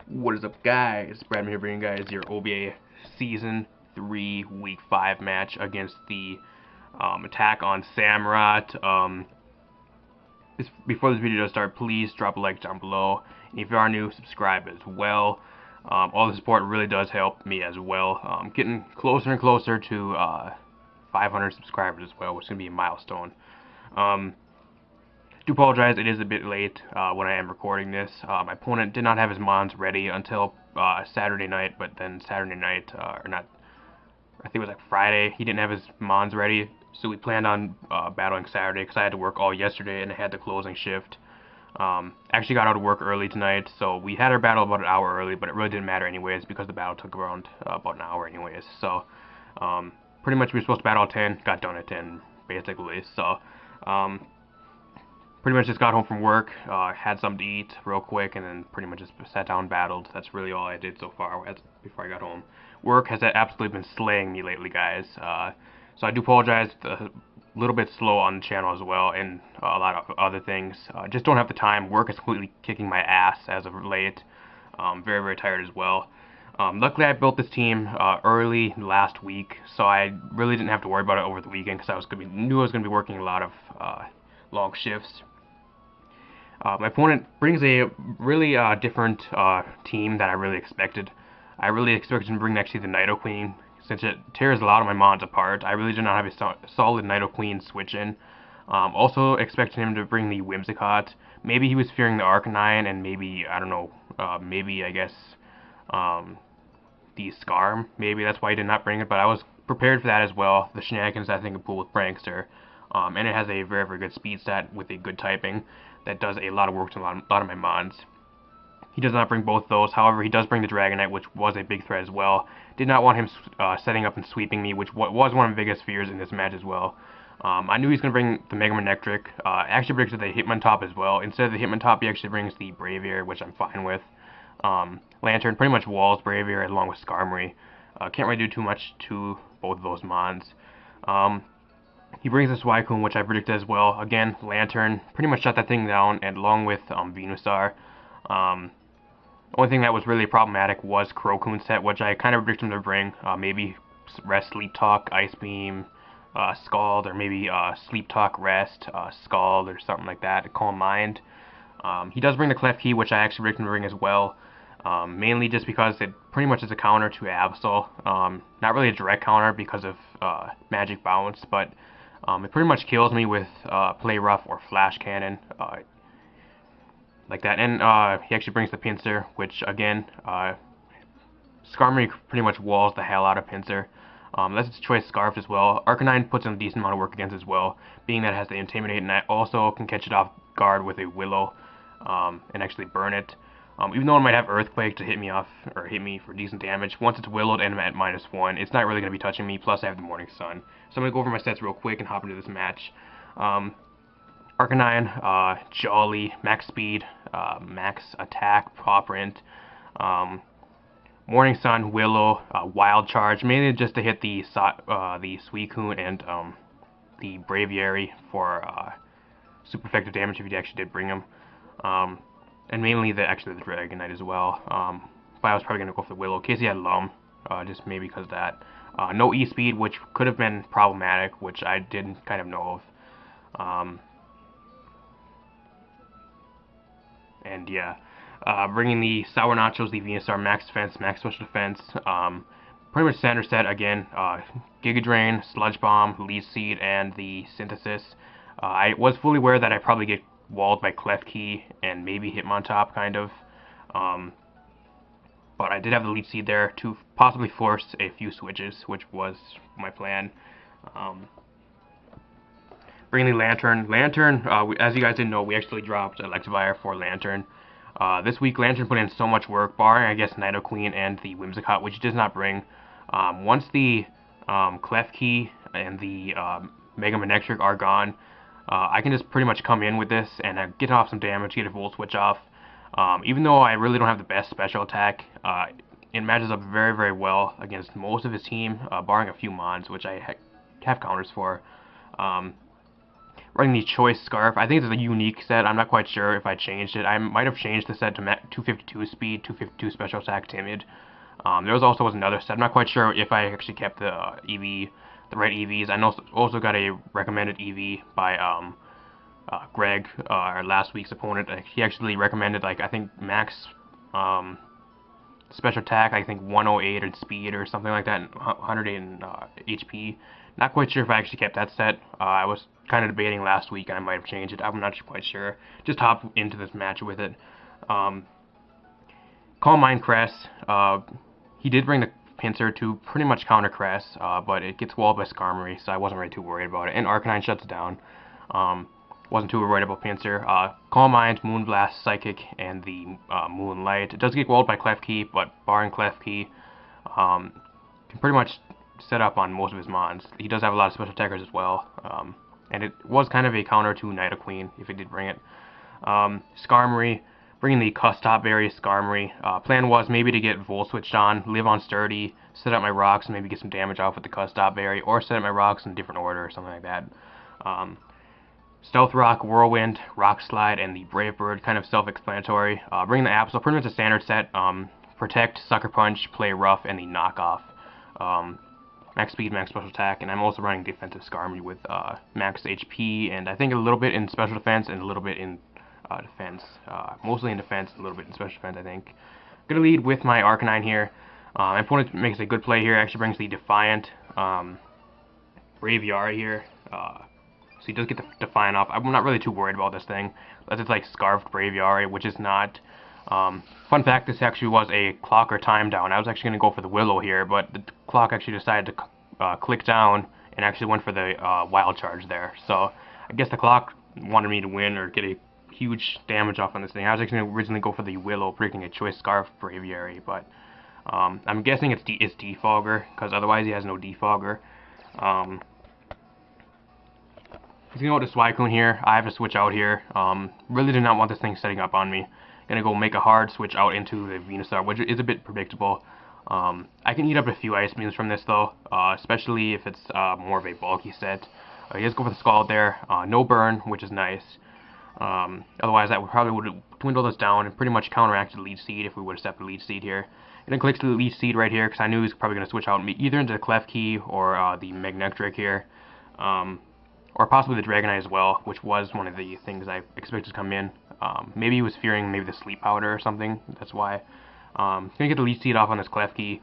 What is up, guys? Brad here bringing you guys your OBA Season 3 Week 5 match against the attack on Sammurotts. Before this video does start, please drop a like down below. And if you are new, subscribe as well. All the support really does help me as well. Getting closer and closer to 500 subscribers as well, which is going to be a milestone. Do apologize, it is a bit late when I am recording this. My opponent did not have his mons ready until Saturday night, but then Saturday night, or not, I think it was like Friday, he didn't have his mons ready, so we planned on battling Saturday because I had to work all yesterday and I had the closing shift. Actually got out of work early tonight, so we had our battle about an hour early, but it really didn't matter anyways because the battle took around about an hour anyways. So pretty much we were supposed to battle at 10, got done at 10 basically. So pretty much just got home from work, had something to eat real quick, and then pretty much just sat down and battled. That's really all I did so far before I got home. Work has absolutely been slaying me lately, guys. So I do apologize, a little bit slow on the channel as well, and a lot of other things. Just don't have the time. Work is completely kicking my ass as of late. Very, very tired as well. Luckily, I built this team early last week, so I really didn't have to worry about it over the weekend because knew I was going to be working a lot of long shifts. My opponent brings a really different team that I really expected. I really expected him to bring actually the Nido Queen, since it tears a lot of my mons apart. I really did not have a solid Nido Queen switch in. Also expected him to bring the Whimsicott. Maybe he was fearing the Arcanine, and maybe, I don't know, maybe, I guess, the Scarm. Maybe that's why he did not bring it, but I was prepared for that as well. The shenanigans I think can pull with Prankster. And it has a very, very good speed stat with a good typing that does a lot of work to a lot of my mons. He does not bring both those, however, he does bring the Dragonite, which was a big threat as well. Did not want him setting up and sweeping me, which was one of my biggest fears in this match as well. I knew he was going to bring the Mega Manectric. Actually brings the Hitmontop as well. Instead of the Hitmontop, he actually brings the Braviary, which I'm fine with. Lantern pretty much walls Braviary along with Skarmory. Can't really do too much to both of those mons. He brings the Suicune, which I predicted as well. Again, Lantern pretty much shut that thing down, and along with Venusaur. The only thing that was really problematic was Crocoon set, which I kind of predicted him to bring. Maybe Rest, Sleep Talk, Ice Beam, Scald, or maybe Sleep Talk, Rest, Scald, or something like that. Calm Mind. He does bring the Klefki, which I actually predicted him to bring as well. Mainly just because it pretty much is a counter to Absol. Not really a direct counter because of Magic Bounce, but it pretty much kills me with Play Rough or Flash Cannon, like that. And he actually brings the Pinsir, which again, Skarmory pretty much walls the hell out of Pinsir. That's its choice Scarf as well. Arcanine puts in a decent amount of work against as well, being that it has the Intimidate, and I also can catch it off guard with a Willow and actually burn it. Even though it might have Earthquake to hit me off, or hit me for decent damage, once it's Willowed and I'm at -1, it's not really going to be touching me, plus I have the Morning Sun. So I'm going to go over my sets real quick and hop into this match. Arcanine, Jolly, Max Speed, Max Attack, Paw Print, Morning Sun, Willow, Wild Charge, mainly just to hit the Suicune and the Braviary for super effective damage if you actually did bring him. And mainly the Dragonite as well. But I was probably going to go for the Willow in case he had Lum, just maybe because of that. No E-Speed, which could have been problematic, which I didn't kind of know of. And yeah, bringing the Sour Nachos, the Venusaur, Max Defense, Max Special Defense. Pretty much standard set again. Giga Drain, Sludge Bomb, Leaf Seed, and the Synthesis. I was fully aware that I probably get walled by Klefki and maybe Hitmontop, kind of. But I did have the Leaf Seed there to possibly force a few switches, which was my plan. Bringing the Lantern. Lantern, as you guys didn't know, we actually dropped Electivire for Lantern. This week, Lantern put in so much work, barring, I guess, Nido Queen and the Whimsicott, which it does not bring. Once the Klefki and the Mega Manectric are gone, I can just pretty much come in with this and get off some damage, get a Volt Switch off. Even though I really don't have the best special attack, it matches up very, very well against most of his team, barring a few mons, which I have counters for. running the Choice Scarf. I think it's a unique set. I'm not quite sure if I changed it. I might have changed the set to 252 speed, 252 special attack timid. There was another set. I'm not quite sure if I actually kept the EV, the right EVs. I also got a recommended EV by Greg, our last week's opponent. He actually recommended, like, I think max special attack, I think 108 in speed or something like that, and 108 in HP. Not quite sure if I actually kept that set. I was kind of debating last week, and I might have changed it. I'm not quite sure. Just hop into this match with it. Calm Mind Cress. He did bring the pincer to pretty much counter Cress, but it gets walled by Skarmory, so I wasn't really too worried about it. And Arcanine shuts it down. Wasn't too worried about pincer. Calm Mind, Moonblast, Psychic, and the Moonlight. It does get walled by Klefki, but barring Klefki, can pretty much set up on most of his mons. He does have a lot of special attackers as well, and it was kind of a counter to Nidoqueen if it did bring it. Skarmory, bringing the Custop Berry Skarmory. Plan was maybe to get Volt switched on, live on Sturdy, set up my rocks, and maybe get some damage off with the Custop Berry, or set up my rocks in a different order or something like that. Stealth Rock, Whirlwind, Rock Slide, and the Brave Bird, kind of self-explanatory. Bringing the Absol, pretty much a standard set. Protect, Sucker Punch, Play Rough, and the Knockoff. Max speed, max special attack, and I'm also running defensive Skarmory with max HP, and I think a little bit in special defense and a little bit in defense. Mostly in defense, a little bit in special defense, I think. Gonna lead with my Arcanine here. My opponent makes a good play here, actually brings the Defiant Braviary here. So he does get the Defiant off. I'm not really too worried about this thing, unless it's like Scarfed Braviary, which is not. Fun fact, this actually was a clock or time down. I was actually going to go for the Willow here, but the clock actually decided to click down and actually went for the Wild Charge there. So I guess the clock wanted me to win or get a huge damage off on this thing. I was actually going to originally go for the Willow, predicting a Choice Scarf Braviary, but I'm guessing it's Defogger, because otherwise he has no Defogger. He's going to go to Suicune here. I have to switch out here. Really did not want this thing setting up on me. Going to go make a hard switch out into the Venusaur, which is a bit predictable. I can eat up a few Ice Beams from this, though, especially if it's more of a bulky set. He does go for the Scald there. No burn, which is nice. Otherwise, that would have dwindled us down and pretty much counteracted the Leech Seed if we would have stepped the Leech Seed here. And then clicks to the Leech Seed right here, because I knew he was probably going to switch out either into the Klefki or the Magnectric here. Or possibly the Dragonite as well, which was one of the things I expected to come in. Maybe he was fearing maybe the Sleep Powder or something. That's why. Gonna get the Leech Seed off on this Klefki.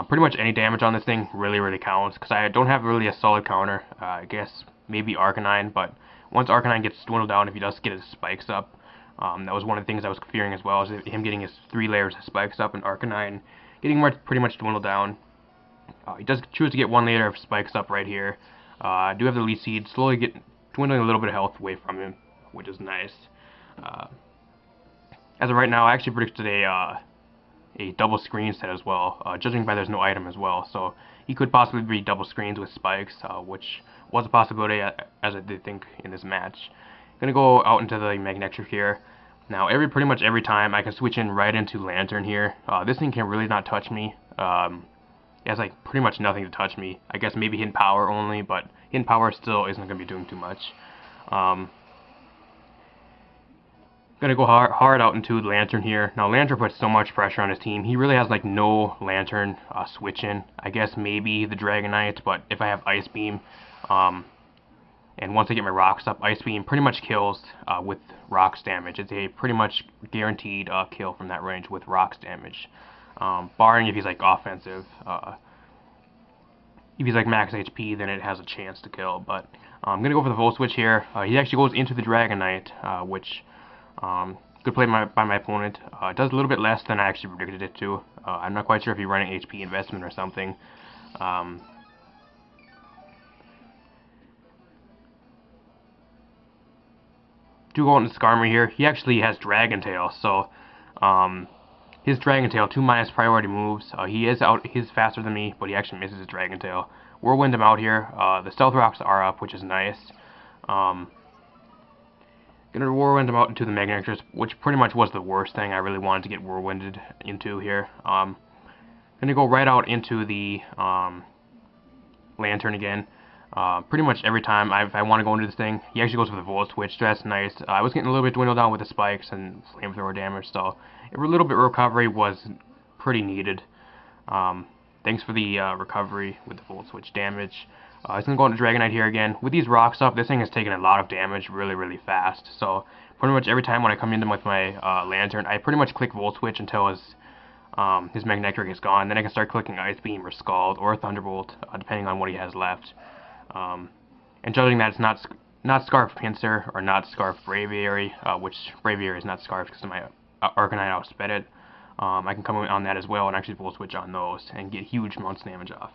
Pretty much any damage on this thing really counts, because I don't have really a solid counter. I guess maybe Arcanine, but once Arcanine gets dwindled down, if he does get his spikes up, that was one of the things I was fearing as well, is him getting his 3 layers of spikes up and Arcanine getting pretty much dwindled down. He does choose to get 1 layer of spikes up right here. I do have the Leech Seed, slowly dwindling a little bit of health away from him, which is nice. As of right now, I actually predicted a double screen set as well, judging by there's no item as well, so he could possibly be double screens with spikes, which was a possibility, as I did think in this match. Gonna go out into the Magnectric here. Now, pretty much every time, I can switch in right into Lantern here. This thing can really not touch me. It has like pretty much nothing to touch me. I guess maybe Hidden Power only, but Hidden Power still isn't going to be doing too much. Gonna go hard out into the Lantern here. Now Lantern puts so much pressure on his team. He really has like no Lantern switch in. I guess maybe the Dragonite, but if I have Ice Beam, and once I get my rocks up, Ice Beam pretty much kills with rocks damage. It's a pretty much guaranteed kill from that range with rocks damage. Barring if he's like offensive. If he's like max HP, then it has a chance to kill. But I'm gonna go for the Volt Switch here. He actually goes into the Dragonite, which good play by my opponent. It does a little bit less than I actually predicted it to. I'm not quite sure if he's running HP investment or something. Do go into Skarmory here. He actually has Dragon Tail, so his Dragon Tail, 2- priority moves. He's faster than me, but he actually misses his Dragon Tail. Whirlwind him out here. The Stealth Rocks are up, which is nice. Gonna Whirlwind him out into the Magnectric, which pretty much was the worst thing I really wanted to get Whirlwinded into here. Gonna go right out into the Lantern again. Pretty much every time if I want to go into this thing, he actually goes for the Volt Switch, so that's nice. I was getting a little bit dwindled down with the spikes and flamethrower damage, so a little bit of recovery was pretty needed. Thanks for the recovery with the Volt Switch damage. He's going to go into Dragonite here again. With these rocks up, this thing has taken a lot of damage really, really fast. So pretty much every time when I come in with my Lantern, I pretty much click Volt Switch until his Magnetric is gone. Then I can start clicking Ice Beam or Scald or Thunderbolt, depending on what he has left. And judging that it's not Scarf Pinsir or not Scarf Braviary, which Braviary is not Scarf because my Arcanine outsped it. I can come in on that as well and actually Volt Switch on those and get huge amounts of damage off.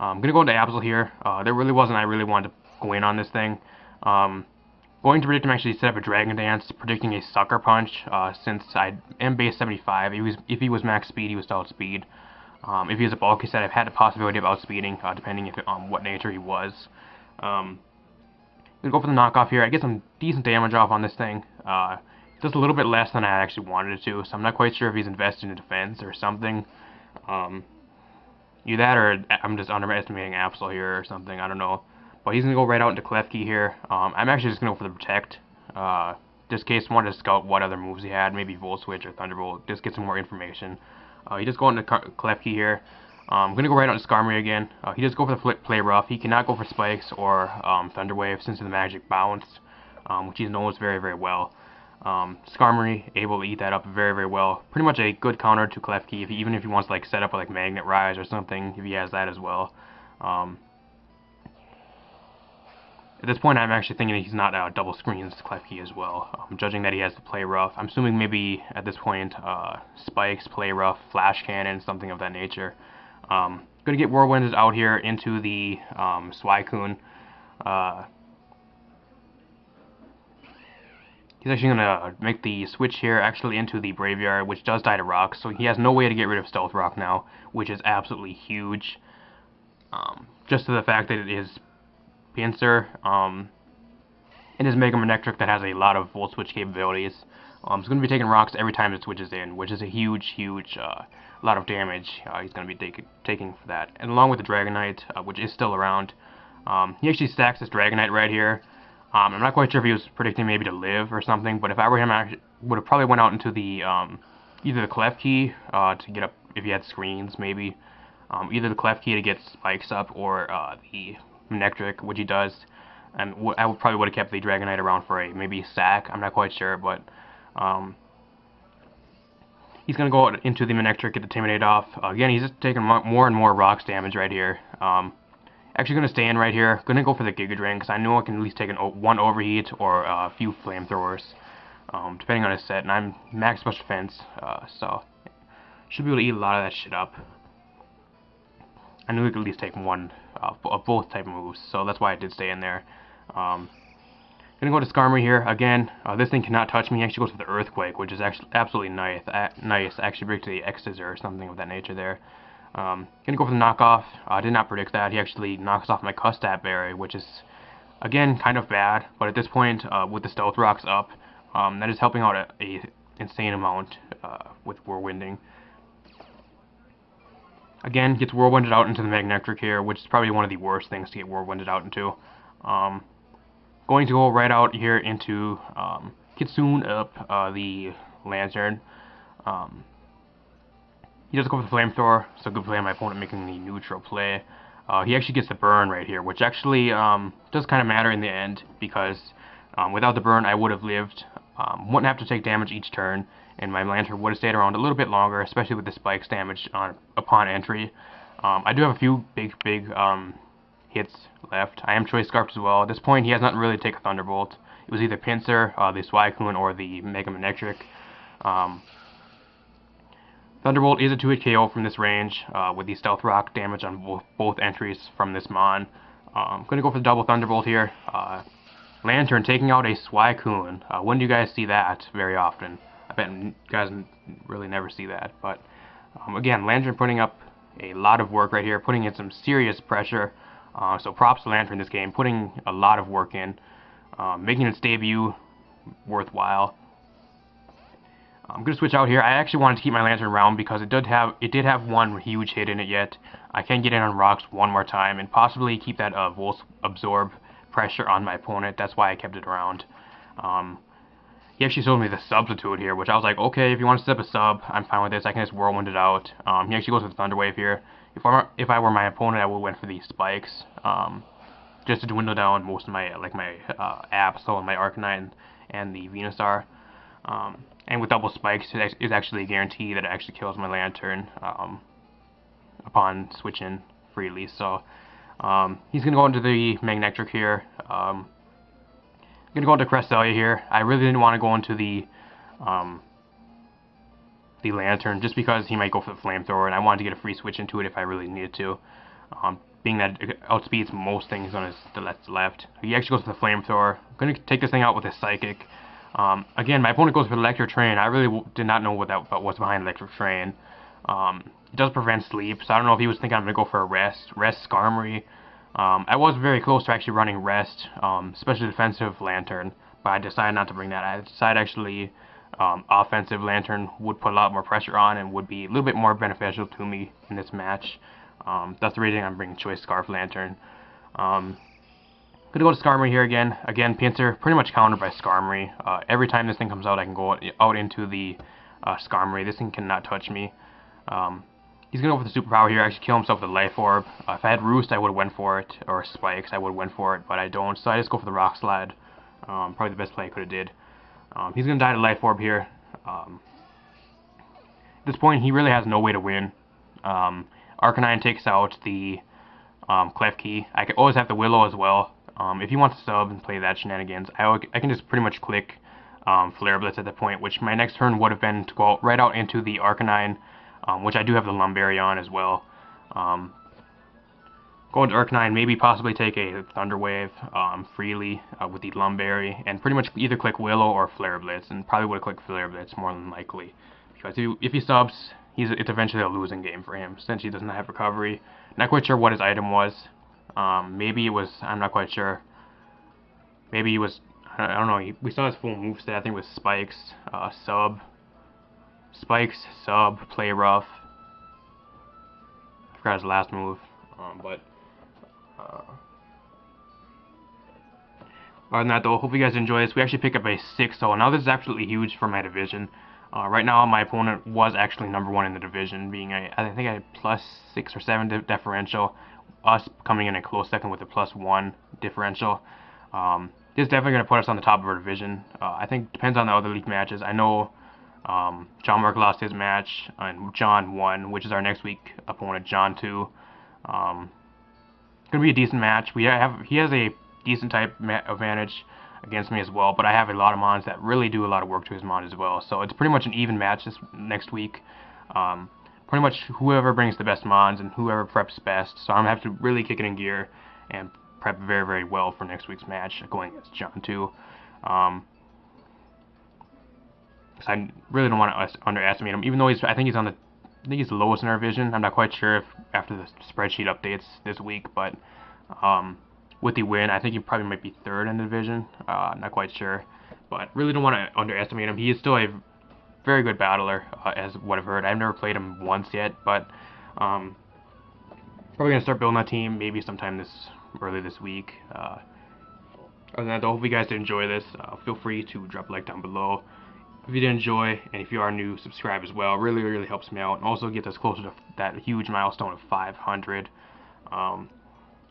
I'm going to go into Absol here. There really wasn't I really wanted to go in on this thing. Going to predict him actually set up a Dragon Dance, predicting a Sucker Punch, since I am base 75. If he was max speed, he was outspeed. If he was a bulky set, I've had the possibility of outspeeding, depending on what nature he was. I'm going to go for the knockoff here. I get some decent damage off on this thing. Just a little bit less than I actually wanted it to, so I'm not quite sure if he's invested in defense or something. Either that or I'm just underestimating Absol here or something, I don't know. But he's going to go right out into Klefki here. I'm actually just going to go for the Protect. Just in case I wanted to scout what other moves he had, maybe Volt Switch or Thunderbolt, just get some more information. He just go into Klefki here. I'm going to go right out to Skarmory again. He does go for the Play Rough. He cannot go for Spikes or Thunder Wave since of the Magic Bounce, which he knows very, very well. Skarmory able to eat that up very, very well. Pretty much a good counter to Klefki, even if he wants to like set up a like Magnet Rise or something, if he has that as well. At this point, I'm actually thinking that he's not double screens Klefki as well. Judging that he has to Play Rough, I'm assuming maybe at this point Spikes, Play Rough, Flash Cannon, something of that nature. Gonna get Whirlwinded out here into the Suicune. He's actually going to make the switch here actually into the Braviary, which does die to Rock, so he has no way to get rid of Stealth Rock now, which is absolutely huge. Just to the fact that it is Pinsir, and his Mega Manectric that has a lot of Volt Switch capabilities. It's going to be taking rocks every time it switches in, which is a huge lot of damage he's going to be taking for that. And along with the Dragonite, which is still around, he actually stacks this Dragonite right here. I'm not quite sure if he was predicting maybe to live or something, but if I were him, I would have probably went out into the either the Klefki to get up if he had screens, maybe either the Klefki to get spikes up or the Manectric, which he does. And I probably would have kept the Dragonite around for a maybe sack. I'm not quite sure, but he's gonna go out into the Manectric, get the Timidate off. Again, he's just taking more and more rocks damage right here. Actually going to stay in right here. Going to go for the Giga Drain because I know I can at least take one Overheat or a few Flamethrowers, depending on his set. And I'm max special defense, so should be able to eat a lot of that shit up. I knew we could at least take one of both type moves, so that's why I did stay in there. Going to go to Skarmory here again. This thing cannot touch me. He actually goes for the Earthquake, which is actually absolutely nice. Actually break to the X's or something of that nature there. Gonna go for the knockoff. I did not predict that. He actually knocks off my Custat Berry, which is again kind of bad. But at this point, with the Stealth Rocks up, that is helping out a insane amount with Whirlwinding. Again, gets Whirlwinded out into the Magnetric here, which is probably one of the worst things to get Whirlwinded out into. Going to go right out here into Kitsune up the Lantern. He does go for the Flamethrower, so good play on my opponent making the neutral play. He actually gets the burn right here, which actually does kind of matter in the end, because without the burn I would have lived, wouldn't have to take damage each turn, and my Lantern would have stayed around a little bit longer, especially with the spikes damage upon entry. I do have a few big hits left. I am Choice Scarfed as well. At this point he has not really taken a Thunderbolt. It was either Pinsir, the Suicune, or the Mega Manectric. Thunderbolt is a 2-hit KO from this range, with the Stealth Rock damage on both entries from this Mon. I'm going to go for the double Thunderbolt here. Lantern taking out a Suicune. When do you guys see that? Very often. I bet you guys really never see that. But again, Lantern putting up a lot of work right here, putting in some serious pressure. So props to Lantern in this game, putting a lot of work in, making its debut worthwhile. I'm gonna switch out here. I actually wanted to keep my lantern round because it did have one huge hit in it yet. I can get in on rocks one more time and possibly keep that Volt absorb pressure on my opponent. That's why I kept it around. He actually showed me the substitute here, which I was like, okay, if you want to set up a sub, I'm fine with this. I can just whirlwind it out. He actually goes with Thunder Wave here. If I were my opponent, I would went for these spikes, just to dwindle down most of my Absol and my Arcanine and the Venusaur. And with double spikes, it is actually a guarantee that it actually kills my Lantern upon switching freely. So he's gonna go into the Magnetric here. I'm gonna go into Cresselia here. I really didn't want to go into the Lantern just because he might go for the Flamethrower, and I wanted to get a free switch into it if I really needed to. Being that it outspeeds most things on his left. He actually goes for the Flamethrower. I'm gonna take this thing out with his Psychic. Again, my opponent goes for the Electric Train. I really did not know what was behind Electric Train. It does prevent sleep, so I don't know if he was thinking I'm going to go for a Rest Skarmory. I was very close to actually running Rest, especially defensive Lantern, but I decided not to bring that. I decided actually offensive Lantern would put a lot more pressure on and would be a little bit more beneficial to me in this match. That's the reason I'm bringing Choice Scarf Lantern. Gonna go to Skarmory here again. Again, Pinsir pretty much countered by Skarmory. Every time this thing comes out, I can go out into the Skarmory. This thing cannot touch me. He's gonna go for the superpower here. Actually, kill himself with a Life Orb. If I had Roost, I would have went for it, or Spikes, I would have went for it, but I don't. So I just go for the Rock Slide. Probably the best play I could have did. He's gonna die to Life Orb here. At this point, he really has no way to win. Arcanine takes out the Klefki. I could always have the Willow as well. If he wants to sub and play that shenanigans, I can just pretty much click Flare Blitz at that point, which my next turn would have been to go right out into the Arcanine, which I do have the Lumberry on as well. Go into Arcanine, maybe possibly take a Thunder Wave freely with the Lumberry, and pretty much either click Willow or Flare Blitz, and probably would have clicked Flare Blitz more than likely. Because if he subs, it's eventually a losing game for him, since he doesn't have recovery. Not quite sure what his item was. Maybe it was, I'm not quite sure. Maybe he was, I don't know, we saw his full moveset. I think it was Spikes, Sub, Play Rough. I forgot his last move, other than that though, hope you guys enjoy this. We actually pick up a 6-0. Now this is absolutely huge for my division. Right now my opponent was actually #1 in the division, being I think I had +6 or 7 differential. Us coming in a close second with a +1 differential. This is definitely going to put us on the top of our division. I think depends on the other league matches. I know John Mark lost his match and John won, which is our next week opponent, John 2. Going to be a decent match. He has a decent type advantage against me as well, but I have a lot of mons that really do a lot of work to his mon as well. So it's pretty much an even match this next week. Pretty much whoever brings the best mons and whoever preps best. So I'm going to have to really kick it in gear and prep very, very well for next week's match going against John 2. Because I really don't want to underestimate him, even though I think he's the lowest in our division. I'm not quite sure if after the spreadsheet updates this week, but with the win, I think he probably might be 3rd in the division. Not quite sure, but really don't want to underestimate him. He is still a very good battler, as what I've heard. I've never played him once yet, but probably gonna start building that team maybe sometime early this week. Other than that, I hope you guys did enjoy this. Feel free to drop a like down below if you did enjoy, and if you are new, subscribe as well. Really, really helps me out, and also gets us closer to that huge milestone of 500. Other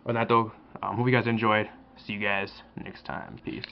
than that, though, hope you guys enjoyed. See you guys next time. Peace.